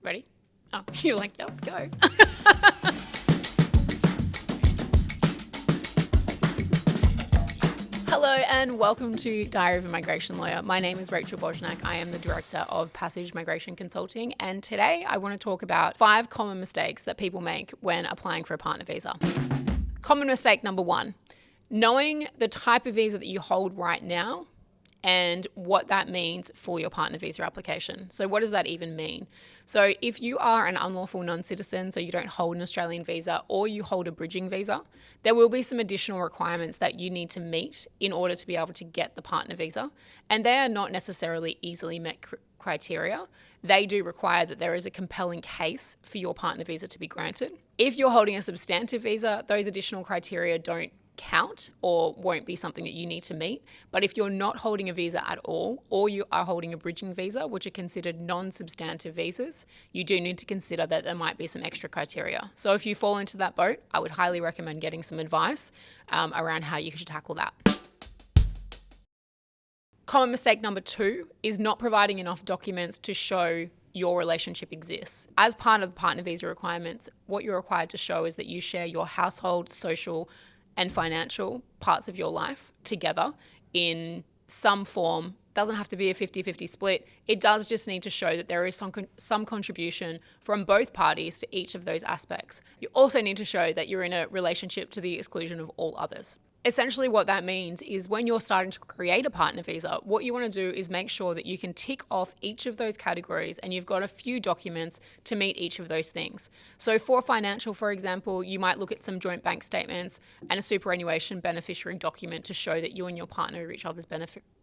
Ready? Oh, you're like, yep, go. Hello and welcome to Diary of a Migration Lawyer. My name is Rachael. I am the Director of Passage Migration Consulting, and today I want to talk about 5 common mistakes that people make when applying for a partner visa. Common mistake number 1, knowing the type of visa that you hold right now and what that means for your partner visa application. So what does that even mean? So if you are an unlawful non-citizen, so you don't hold an Australian visa or you hold a bridging visa, there will be some additional requirements that you need to meet in order to be able to get the partner visa. And they are not necessarily easily met criteria. They do require that there is a compelling case for your partner visa to be granted. If you're holding a substantive visa, those additional criteria don't count or won't be something that you need to meet. But if you're not holding a visa at all, or you are holding a bridging visa, which are considered non-substantive visas, you do need to consider that there might be some extra criteria. So if you fall into that boat, I would highly recommend getting some advice around how you should tackle that. Common mistake number 2 is not providing enough documents to show your relationship exists. As part of the partner visa requirements, what you're required to show is that you share your household, social, and financial parts of your life together in some form. Doesn't have to be a 50-50 split. It does just need to show that there is some contribution from both parties to each of those aspects. You also need to show that you're in a relationship to the exclusion of all others. Essentially what that means is when you're starting to create a partner visa, what you want to do is make sure that you can tick off each of those categories and you've got a few documents to meet each of those things. So for financial, for example, you might look at some joint bank statements and a superannuation beneficiary document to show that you and your partner are each other's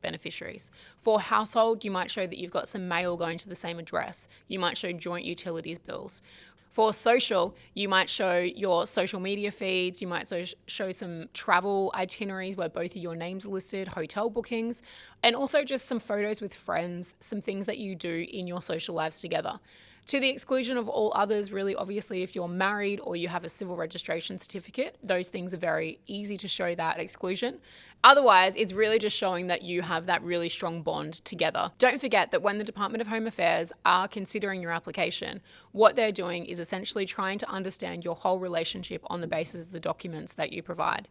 beneficiaries. For household, you might show that you've got some mail going to the same address. You might show joint utilities bills. For social, you might show your social media feeds, you might show some travel itineraries where both of your names are listed, hotel bookings, and also just some photos with friends, some things that you do in your social lives together. To the exclusion of all others, really obviously if you're married or you have a civil registration certificate, those things are very easy to show that exclusion. Otherwise, it's really just showing that you have that really strong bond together. Don't forget that when the Department of Home Affairs are considering your application, what they're doing is essentially trying to understand your whole relationship on the basis of the documents that you provide.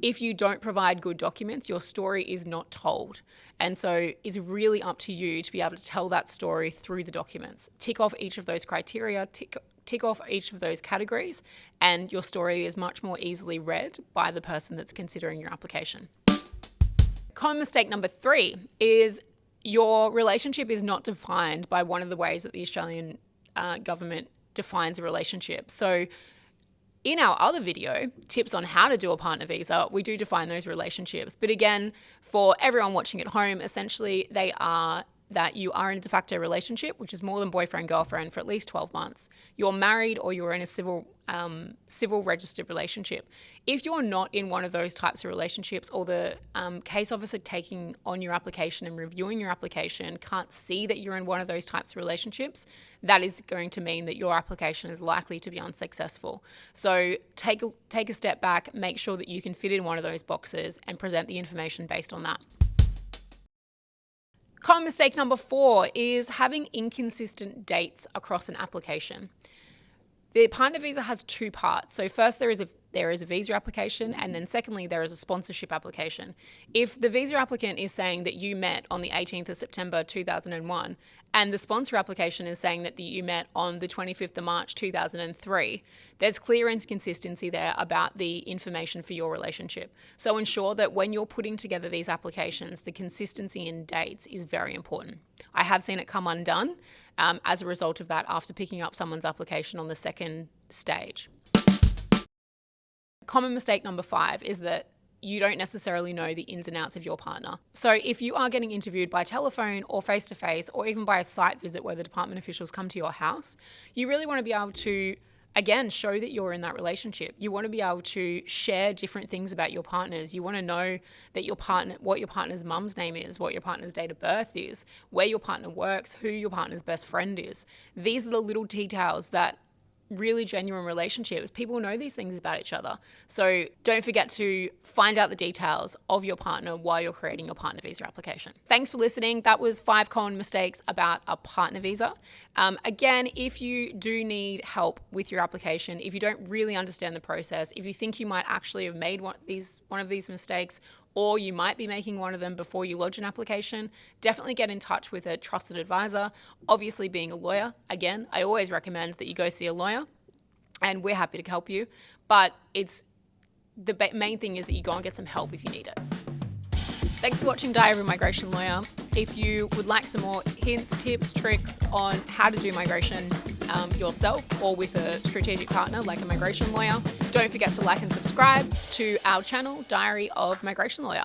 If you don't provide good documents, your story is not told. And so it's really up to you to be able to tell that story through the documents. Tick off each of those criteria, tick off each of those categories, and your story is much more easily read by the person that's considering your application. Common mistake number 3 is your relationship is not defined by one of the ways that the Australian government defines a relationship. So in our other video, tips on how to do a partner visa, we do define those relationships. But again, for everyone watching at home, essentially they are that you are in a de facto relationship, which is more than boyfriend-girlfriend for at least 12 months. You're married or you're in a civil registered relationship. If you're not in one of those types of relationships, or the case officer taking on your application and reviewing your application can't see that you're in one of those types of relationships, that is going to mean that your application is likely to be unsuccessful. So take a step back, make sure that you can fit in one of those boxes and present the information based on that. Common mistake number 4 is having inconsistent dates across an application. The partner visa has 2 parts. So first there is a visa application, and then secondly there is a sponsorship application. If the visa applicant is saying that you met on the 18th of September 2001 and the sponsor application is saying that you met on the 25th of March 2003, there's clear inconsistency there about the information for your relationship. So ensure that when you're putting together these applications, the consistency in dates is very important. I have seen it come undone as a result of that after picking up someone's application on the second stage. Common mistake number 5 is that you don't necessarily know the ins and outs of your partner. So if you are getting interviewed by telephone or face-to-face or even by a site visit where the department officials come to your house, you really want to be able to, again, show that you're in that relationship. You want to be able to share different things about your partners. You want to know that what your partner's mum's name is, what your partner's date of birth is, where your partner works, who your partner's best friend is. These are the little details that really genuine relationships, people know these things about each other. So don't forget to find out the details of your partner while you're creating your partner visa application. Thanks for listening. That was 5 common mistakes about a partner visa. Again, if you do need help with your application, if you don't really understand the process, if you think you might actually have made one of these mistakes, or you might be making one of them before you lodge an application, definitely get in touch with a trusted advisor. Obviously, being a lawyer, again, I always recommend that you go see a lawyer, and we're happy to help you. But the main thing is that you go and get some help if you need it. Thanks for watching Diary of a Migration Lawyer. If you would like some more hints, tips, tricks on how to do migration yourself or with a strategic partner like a migration lawyer, don't forget to like and subscribe to our channel, Diary of Migration Lawyer.